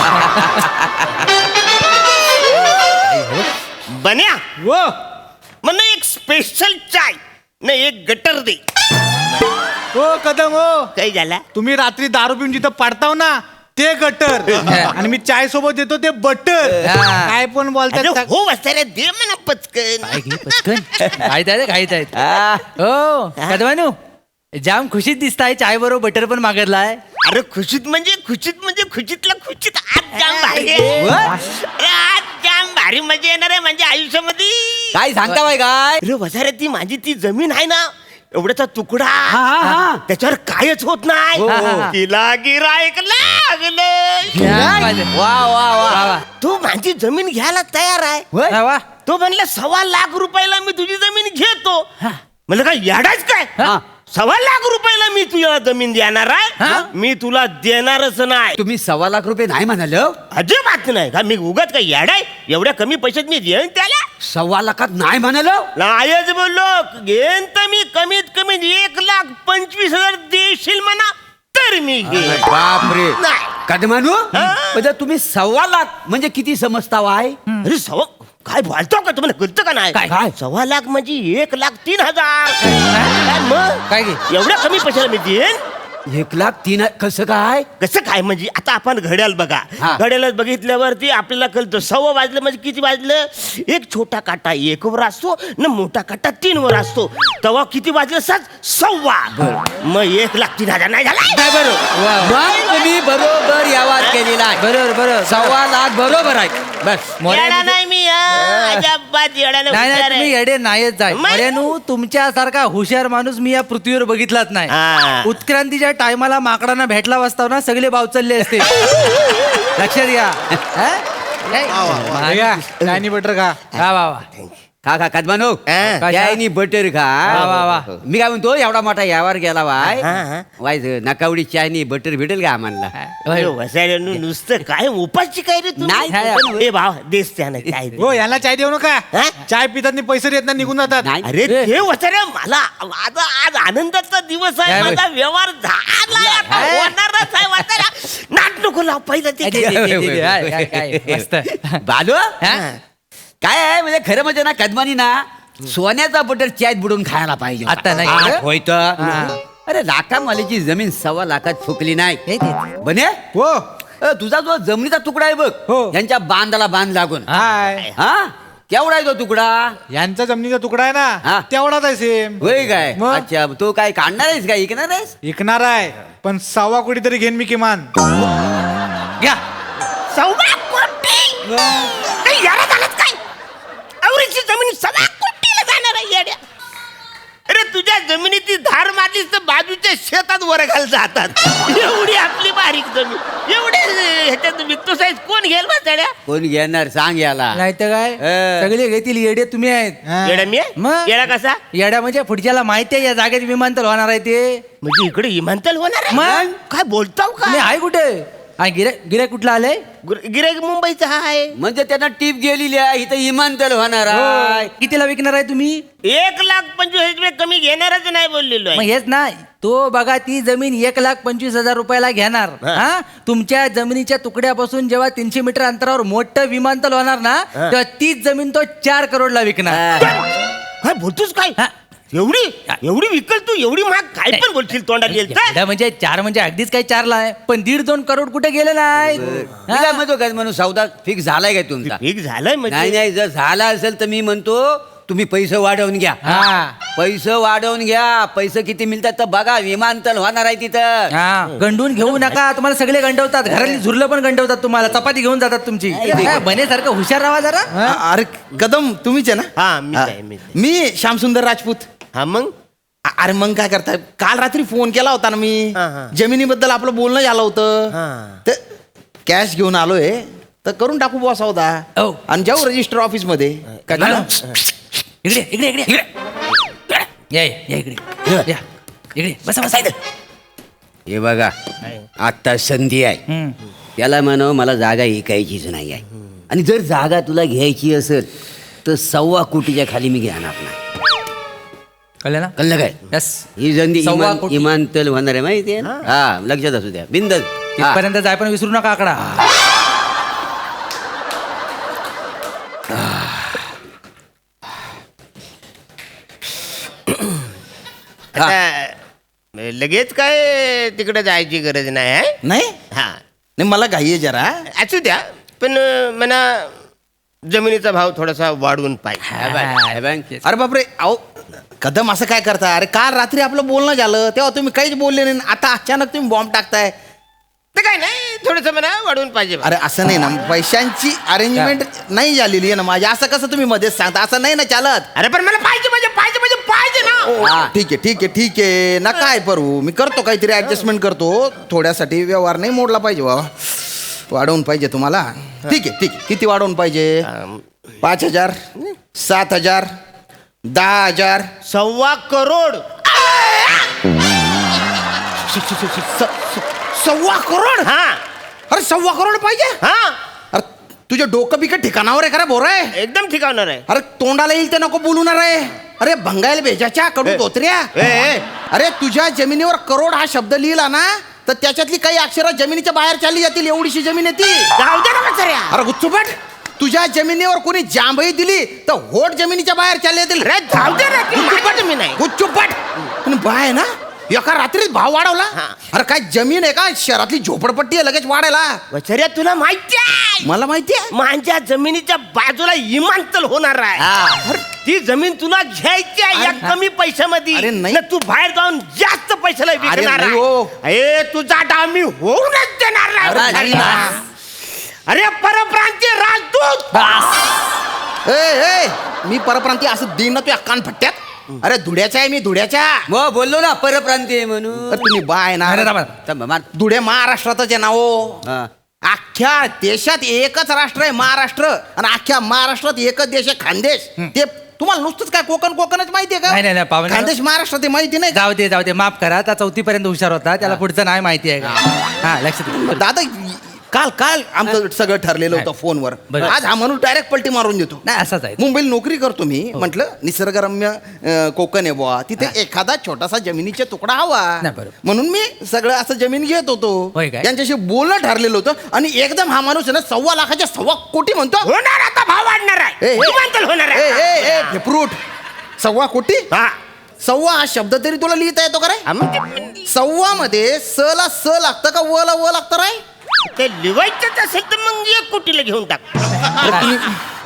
बन्या वो मला एक स्पेशल चाय न एक गटर दे. हो कदम हो, काय झाला. तुम्ही रात्री दारू पिऊन जिथं पडताव ना ते गटर, आणि मी चाय सोबत देतो ते बटर. काय पण बोलतात. हो वसायला दे म्हणा पचकन. पटकन घाईत आहेत घाईत आहेत. हो कदमानू जाम खुशीत दिसताय चाय बरोबर बटर पण मागितलाय. अरे खुशीत म्हणजे खुशीतला खुशीत आज जाम भारी आहे. अरे आज जाम भारी मजा येणार आहे म्हणजे आयुष्यामध्ये. काय सांगता बाय काय अरे वसारे ती माझी ती जमीन आहे ना एवढ्याचा तुकडा त्याच्यावर कायच होत नाही. तिला गिरायक लागलं. वा वा वा तू माझी जमीन घ्यायला तयार आहे. हा, वा. तो म्हणला 1.25 लाख रुपयाला मी तुझी जमीन घेतो. म्हणलं काय याडाच काय 1.25 लाख रुपयाला मी तुझ्या जमीन देणार आहे. मी तुला देणारच नाही. तुम्ही 1.25 लाख रुपये नाही म्हणाल अजिबात नाही का मी उगाच काय याडाय एवढ्या कमी पैशात मी देईन त्याला. 1.25 लाखात नाही म्हणाल नाहीच बोललो घेईन तर मी कमीत कमी 1,25,000 देशील म्हणा तर मी घेईन. बापरे नाही. कदमानू म्हणजे तुम्ही 1.25 लाख म्हणजे किती समजता वाय अरे काय बोलतो का तुम्हाला कळतं का नाही काय? 1.25 लाख म्हणजे 1,03,000. काय मग काय गे? एवढ्या कमी पैशाला मी देईन. 1,03,000 कसं काय कसं काय म्हणजे आता आपण घड्याळ बघा घड्याळ बघितल्यावरती आपल्याला कळतं 1.15 वाजलं म्हणजे किती वाजलं. एक छोटा काटा 1 वर असतो न मोठा काटा 3 वर असतो तेव्हा किती वाजलं 1.15. मग 1,03,000 नाही झाला. मग तुम्ही बरोबर यावाद केलेला आहे. बरोबर 1.25 लाख बरोबर आहे. बस येडा नाही मी अजिबात येडा नाही, नाही हुशार तुम्ही आहे. येडे नाहीच जाय. मग? मर्यानू तुमच्यासारखा हुशार माणूस मी या पृथ्वीवर बघितलाच नाही. हा. उत्क्रांतीच्या टायमाला माकडांना भेटला वाचताव ना सगळे बाव चालले असते. लक्षात घ्या. चायनी बटर का वा वा वा. खा कदमानू चायनी बटर खा. वा, वा. मी काय म्हणतो एवढा मोठा यावर गेला वाय हा. वाय नकावडी चायनी बटर भेटेल का आम्हाला. अरे वसाऱ्यानं नुसतं काय उपाशी काय रे तू. नाही. ए भाव देस त्यानं काय दे. हो यांना चाय देऊ नका. हा? चाय पितात पैसे देत नाही निघून जातात. नाही. अरे ते वसाऱ्या मला माझा आज आनंदाचा दिवस आहे. काय माझा व्यवहार झाला आता होणारच आहे वसाऱ्या. नाट नको लाव पहिलं ते घे. मस्त. बालू काय आहे म्हणजे खरं म्हणजे ना कदमानी ना सोन्याचा बटर चायत बुडून खायला पाहिजे. आता नाही. होय तर. अरे लाखामालीची जमीन 1.25 लाखात फुकली नाही बने. हो तुझा जो जमिनीचा तुकडा आहे बघ हो. यांच्या बांधाला बांध लागून हाय हा केवढा आहे तो तुकडा. यांचा जमिनीचा तुकडा आहे हा. ना तेवढाच आहे सेम. होय काय मग? अच्छा तो काय काढणार आहेस काय ऐकणार आहेस. विकणार आहे पण 1.25 कोटी तरी घेईन मी किमान. घ्या. 1.25 कोटी काही याला झालंच काय आवरीची जमीन 1.25 कोटीला जाणार आहे येड्या. अरे तुझ्या जमिनीची धार मारलीस तर बाजूच्या शेतात वर घाल जातात. एवढी आपली बारीक जमीन एवढे ह्याच्यात विकतो साईज कोण घेईल बा. कोण घेणार सांग याला. नाही तर काय सगळे घेतील येडे तुम्ही आहेत. येडा मी आहे? मग? येडा कसा येड्या म्हणजे पुढच्याला माहिती आहे या जागेत विमानतळ होणार आहे ते. म्हणजे इकडे विमानतळ होणार आहे? मग? काय बोलताव तुम्ही का आहे कुठे गिराय कुठला आलंय. गिराईक मुंबईचा आहे. म्हणजे त्यांना टीप गेलेली आहे इथं विमानतळ होणार आहे. कितीला विकणार आहे तुम्ही. 1,25,000 कमी घेणारच नाही बोललेलो मग आहे. हेच ना तो बघा ती जमीन 1,25,000 रुपयाला घेणार. हा तुमच्या जमिनीच्या तुकड्यापासून जेव्हा 300 मीटर अंतरावर मोठं विमानतळ होणार ना तेव्हा तीच जमीन तो 4 करोडला विकणार. काय बोलतोस काय एवढी विकल तू एवढी महाग काय पण बोलशील तोंडात येईल तर? एवढं म्हणजे 4 म्हणजे अगदीच काही 4ला आहे पण 1.5-2 करोड कुठे गेले नाही. मी काय म्हणतो काय म्हणून सौदा फिक्स झालाय काय तुमचा. ठीक झालंय नाही म्हणजे नाही जर झाला असेल तर मी म्हणतो तुम्ही पैसे वाढवून घ्या. हा. पैसे वाढवून घ्या. पैसे किती मिळतात तर बघा विमानतळ होणार आहे तिथं. हा गंडून घेऊ नका तुम्हाला सगळे गंडवतात घरातली झुरलं पण गंडवतात तुम्हाला चपाती घेऊन जातात तुमची. बनेसारखं हुशार राहा जरा. अरे कदम तुम्हीच आहे ना. हा मी आहे, मी आहे. मी श्यामसुंदर राजपूत. हा मग अरे मग काय करताय काल रात्री फोन केला होता ना मी हा. जमिनीबद्दल आपलं बोलणं झालं होतं हा. तर कॅश घेऊन आलोय तर करून टाकू बॉस होता हो. आणि जाऊ रजिस्टर ऑफिस मध्ये इकडे इकडे इकडे या इकडे या इकडे बसा बसा इथं. हे बघा आता संधी आहे त्याला म्हणावं मला जागा ऐकायचीच नाही आहे आणि जर जागा तुला घ्यायची असेल तर 1.25 कोटीच्या खाली मी घेणार नाही. कळलं ना. कळलं काय. यस ही संधी 1.25 कोटी. विमानतळ होणार आहे माहिती आहे ना. हा लक्षात असू द्या बिंदल. तिथपर्यंत जाय पण विसरू नका आकडा. आता लगेच काय तिकडे जायची गरज नाही आहे. नाही हा नाही मला घाई आहे जरा. असू द्या पण मला जमिनीचा भाव थोडासा वाढवून पाहिजे. हा, बघ. अरे बापरे अहो कदम असं काय करता? अरे काल रात्री आपलं बोलणं झालं तेव्हा तुम्ही काहीच बोलले नाही, आता अचानक तुम्ही बॉम्ब टाकताय. ते काय नाही, थोडंसं म्हणा वाढवून पाहिजे. अरे असं नाही ना, पैशांची अरेंजमेंट नाही झालेली आहे ना माझी, असं कसं तुम्ही मध्येच सांगता? असं नाही ना चालत. अरे पण मला पाहिजे म्हणजे पाहिजे म्हणजे पाहिजे ना. हा, ठीक आहे ठीक आहे ठीक आहे, नका काय करू, मी करतो काहीतरी ऍडजस्टमेंट करतो. थोड्यासाठी व्यवहार नाही मोडला पाहिजे बाबा, वाढवून पाहिजे तुम्हाला. ठीक आहे ठीक आहे, किती वाढवून पाहिजे? 5,000, 7,000, 10,000, 1.25 करोड. 1.25 करोड? हा. अरे 1.25 करोड पाहिजे? हा, अरे तुझ्या डोकं बिकट ठिकाणावर आहे का रे बोरा आहे? एकदम ठिकावणार आहे. अरे तोंडाला येईल ते नको बोलू ना रे. अरे भंगायला भेजाच्या कडू धोत्र्या. अरे तुझ्या जमिनीवर करोड हा शब्द लिहिला ना तर त्याच्यातली काही अक्षरं जमिनीच्या बाहेर चालली जातील, एवढीशी जमीन आहे ती. जाऊ दे ना म्हाताऱ्या. अरे गुच्चूपट, तुझ्या जमिनीवर कोणी जांभई दिली तर होट जमिनीच्या बाहेर चालले जातील. अरे जाऊ दे ना, ती माझी जमीन आहे. गुच्चूपट, पण बाय ना एका रात्रीत भाव वाढवला. अरे काय जमीन आहे का शहरातली झोपडपट्टी आहे लगेच वाढायला? म्हाताऱ्या तुला माहिती आहे, मला माहिती आहे. माझ्या जमिनीच्या बाजूला विमानतळ होणार आहे. अरे, ती जमीन तुला घ्यायची आहे या कमी पैशामध्ये. अरे नाही. ना तू बाहेर जाऊन जास्त पैशाला विकणार नाही आहे. हो. अरे तुझा डाव मी होऊनच देणार नाही अरे नाही म्हाताऱ्या. ना. अरे परप्रांतीय राजदूत. ए मी परप्रांती असं देईन ना तुझ्या कान फट्ट्यात. अरे धुड्याचा आहे मी, धुड्याच्या. मग बोललो ना परप्रांतीय म्हणून. अरे तुम्ही बाय ना, धुळे महाराष्ट्रातच आहे ना हो. अख्ख्या देशात एकच राष्ट्र आहे महाराष्ट्र, आणि अख्ख्या महाराष्ट्रात एकच देश आहे खानदेश. ते तुम्हाला नुसतंच काय कोकणच माहितीये नाही, नाही, का? पाहुणे. खानदेश महाराष्ट्रात आहे, माहिती नाही का? जाऊ दे माफ करा, आता 4थी पर्यंत हुशार होता, त्याला पुढचं नाही माहिती आहे का? हा लक्षात ठेव. दादा काल आमचं सगळं ठरलेलं होतं फोनवर. बरं. आज हा माणूस डायरेक्ट पलटी मारून देतो. नाही असाच आहे. मुंबईला नोकरी करतो मी, म्हटलं निसर्गरम्य कोकण आहे बुवा, तिथे एखादा छोटासा जमिनीचा तुकडा हवा, नाही, बरोबर. म्हणून मी सगळं असं जमीन घेत होतो. होय काय? यांच्याशी बोलणं ठरलेलं होतं आणि एकदम हा माणूस आहे ना 1.25 लाखाच्या 1.25 कोटी म्हणतो. होणार आता, भाव वाढणार आहे, विमानतळ होणार आहे. फ्रूट 1.25 कोटी? हा. 1.25 हा शब्द तरी तुला लिहिता येतो का रे? 1.25 मध्ये स ला स लागतं का व ला व लागतं रे? ते लिवायचंच असेल तर मग 1 कोटीला घेऊन टाक.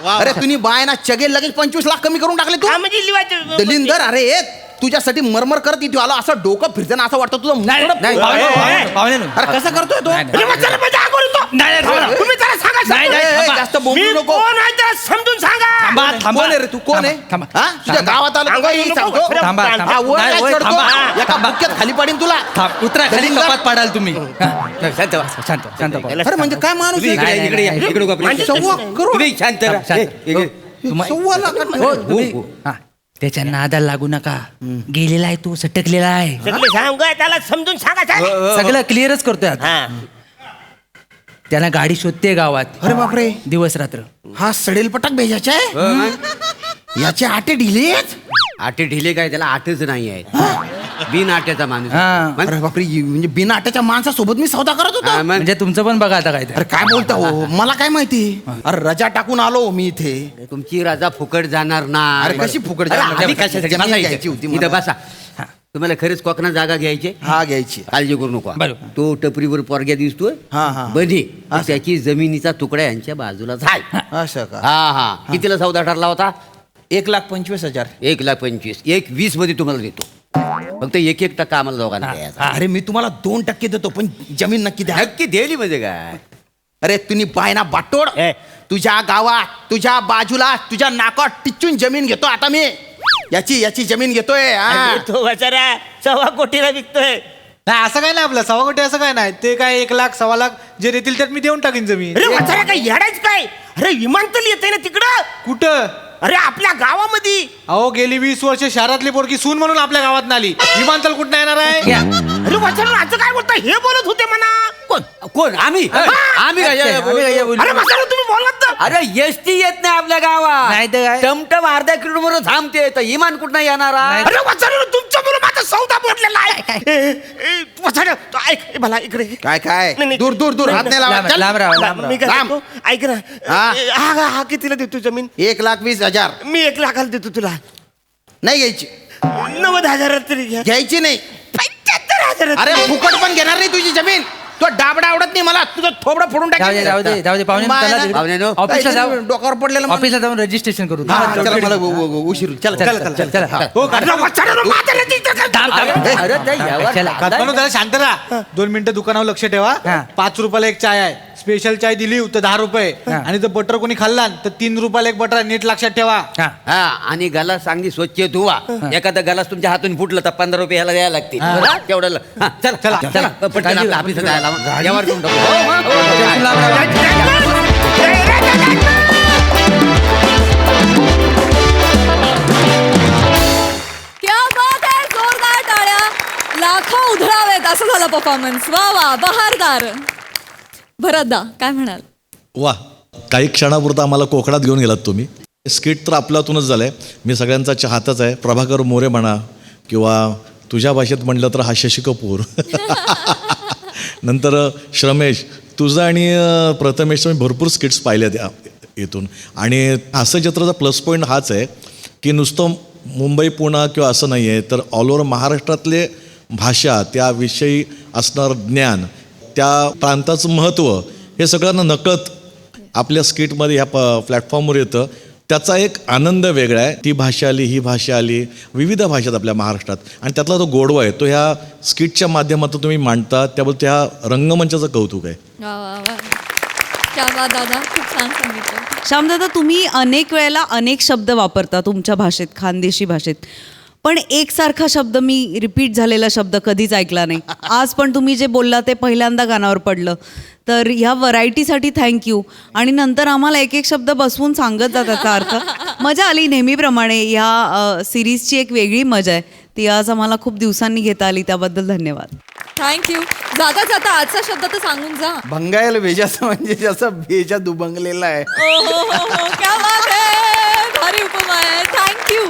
अरे तुम्ही बाय ना चगेल लगेच 25 लाख कमी करून टाकले तू. हा, म्हणजे लिवायचं. दलिंदर, अरे तुझ्यासाठी मरमर करत इथे आला, असं डोकं फिरताना असं वाटतं तुझं नाही, मुंडकं- नाही, पाहुणे, अरे कसं करतोय तो? नाही, नाही. अरे मग चला म्हणजे आगोर येतो. तुम्ही जरा सांगा नाही, समजून. नाही, थांबा. जास्त बोलू मी नको. कोण आहे जरा समजून सांगा. कोण आहे रे तू? कोण आहे? थांबा. हा? तुझ्या गावात आलो सांगा, तुला येऊ ही नको. सांगतो. थांबा, थांबा. हा, वर नाही, काय वर चढतो? थांबा. एका बुक्क्यात खाली पाडीन तुला. उतरा खाली, दलिंदर. कपात पाडाल तुम्ही. शांत व्हा, शांत व्हा. अरे म्हणजे काय माणूस आहे? नाही, नाही, नाही. इकडे गप्प. म्हणजे 1.25 करोड? तुम्ही शांत राहा, शांत. तुम्हा- 1.25 लाख? हो, तुम्ही- हा, त्याच्या नादाला लागू नका. गेलेला आहे तो, सटकलेला आहे. सगळे सांगा त्याला समजून सांगा सांगा. सगळं क्लिअरच करतोय आता. हा. त्याला गाडी शोधते गावात अरे बापरे, दिवस रात्र. हा सडेल पटाक भेजायचा आहे? याचे आटे ढिलेच. आटे ढिले काय, त्याला आठच नाही आहे. बिन आट्याचा माणूस. हा. अरे बापरे, म्हणजे बिना आट्याच्या माणसासोबत मी सौदा करत होतो. हा, मग म्हणजे तुमचं पण बघा आता काय ते. अरे काय बोलता हो, मला काय माहिती. अरे रजा टाकून आलो मी इथे. तुमची रजा फुकट जाणार ना. अरे कशी फुकट अरे, जाणार? आम्ही कशासाठी? जमीन बसा घ्यायची होती इथं. मला. इथं बसा. तुम्हाला खरंच कोकणात जागा घ्यायची? हा घ्यायची. काळजी करू नका. बरोबर. तो टपरीवर पोरग्या दिसतोय हा, हा. बनी, त्याची जमिनीचा तुकडा यांच्या बाजूला आहे. असं का? हा. कितीला सौदा ठरला होता? 1,25,000. 1,25,000. 1,20 मध्ये तुम्हाला देतो. फक्त 1% आम्हाला दोघांना द्यायचा. अरे मी तुम्हाला 2% देतो, पण जमीन नक्की द्या. नक्की दिली म्हणजे काय? अरे तुम्ही बायना बाटोड, तुझ्या गावात तुझ्या बाजूला तुझ्या नाकात टिचून जमीन घेतो आता मी. याची जमीन घेतोय. हा. अरे तो बिचारा 1.25 कोटीला विकतोय. नाही असं काय नाही, आपलं 1.25 कोटी असं काय नाही. ते काय 1 लाख 1.25 लाख जे देतील त्यात मी देऊन टाकीन जमीन. अरे म्हातारा काय येडायच काय? अरे विमानतळ येते ना तिकडं. कुठं? अरे आपल्या गावामध्ये. अहो गेली 20 वर्ष शहरातली पोरगी सून म्हणून आपल्या गावात आली, विमानतळ कुठं येणार आहे? अरे म्हातारा असं काय बोलता? हे बोलत होते म्हणा. कोण? आम्ही आम्ही काय बोलू? अरे म्हातारा तुम्ही बोलत ना. अरे एसटी येत नाही आपल्या गावात. नाही तर काय? टमटम अर्ध्या किलोमीटर थांबते, तर इमान कुठं येणार आहे? अरे म्हातारा तुमच्या मुलं माझा सौदा बोललेला आहे. म्हातारा ऐक मला इकडे. काय काय? नाही, नाही. दूर दूर दूर, हात नाही लावा. चल. लांब राहा, लांब मी काय राम. म्हणतो, ऐक ना. हा. हा कितीला देतो जमीन? 1,20,000. मी 1 लाखाला देतो तुला. नाही घ्यायची. 90,000 तरी घ्या. घ्यायची नाही. 75,000. अरे फुकट पण घेणार नाही तुझी जमीन. तो बाबडा आवडत नाही मला तुझं थोबडं फोडून जाऊ दे पाहुणे माय चला ना. तिकडे. पाहुण्यानो. ऑफिसला जाऊ डोक्यावर पडलेलं मन. ऑफिसला जाऊन रजिस्ट्रेशन करू चला मला उशीर चला चला हो, अरे ते यावर काकांनो, जरा शांत राहा. 2 मिनिटं दुकानावर लक्ष ठेवा. 5 रुपयाला एक चाय आहे. स्पेशल चाय दिली तर 10 रुपये आणि जर बटर कोणी खाल्ला तर 3 रुपयाला एक बटर. नीट लक्षात ठेवा. हा आणि गलास चांगली स्वच्छ धुवा. एखादा गलास तुमच्या हातून फुटलं तर 15 रुपये ह्याला द्यायला लागतील. बरं? तेवढं चला चला चला पटकन आपल्या ऑफिसात जायला लावा. यावर घेऊन टाकू. क्या बात आहे, जोरदार टाळ्या. लाखो उधळावेत असं झालं परफॉर्मन्स. वा वा, बहारदार. भरतदा काय म्हणाल? वा, काही क्षणापुरता आम्हाला कोकणात घेऊन गेलात तुम्ही. स्किट तर आपल्यातूनच झालंय. मी सगळ्यांचा चाहताच आहे. प्रभाकर मोरे म्हणा किंवा तुझ्या भाषेत म्हटलं तर हा शशी कपूर. नंतर श्रमेश, तुझं आणि प्रथमेश मी भरपूर स्किट्स पाहिल्यात इथून. आणि हास्य चित्राचा प्लस पॉईंट हाच आहे की नुसतं मुंबई पुणे किंवा असं नाही आहे, तर ऑल ओव्हर महाराष्ट्रातले भाषा, त्याविषयी असणारं ज्ञान, त्या प्रांताचं महत्त्व हे सगळ्यांना नकळत आपल्या स्किटमध्ये ह्या प्लॅटफॉर्मवर येतं. त्याचा एक आनंद वेगळा आहे. ती भाषा आली, ही भाषा आली, विविध भाषा आहेत आपल्या महाराष्ट्रात आणि त्यातला तो गोडवा आहे तो ह्या स्किटच्या माध्यमातून तुम्ही मांडता. त्याबद्दल त्या रंगमंचाचं कौतुक आहे. वा वा वा, क्या बात दादा, खूप छान सांगितलं. श्यामदादा, तुम्ही अनेक वेळेला अनेक शब्द वापरता तुमच्या भाषेत, खानदेशी भाषेत, पण एकसारखा शब्द मी रिपीट झालेला शब्द कधीच ऐकला नाही. आज पण तुम्ही जे बोलला ते पहिल्यांदा कानावर पडलं. तर ह्या व्हरायटीसाठी थँक्यू. आणि नंतर आम्हाला एक एक शब्द बसवून सांगत जा त्याचा अर्थ. मजा आली नेहमीप्रमाणे. ह्या सिरीजची एक वेगळी मजा आहे, ती आज आम्हाला खूप दिवसांनी घेता आली, त्याबद्दल धन्यवाद. थँक्यू. जाता जाता आजचा शब्द तर सांगून जा. भंगायला भेजाचं म्हणजे जसं भेजा दुबंगलेला आहे. ओ हो हो हो, क्या बात आहे, भारी उपमा आहे. थँक्यू.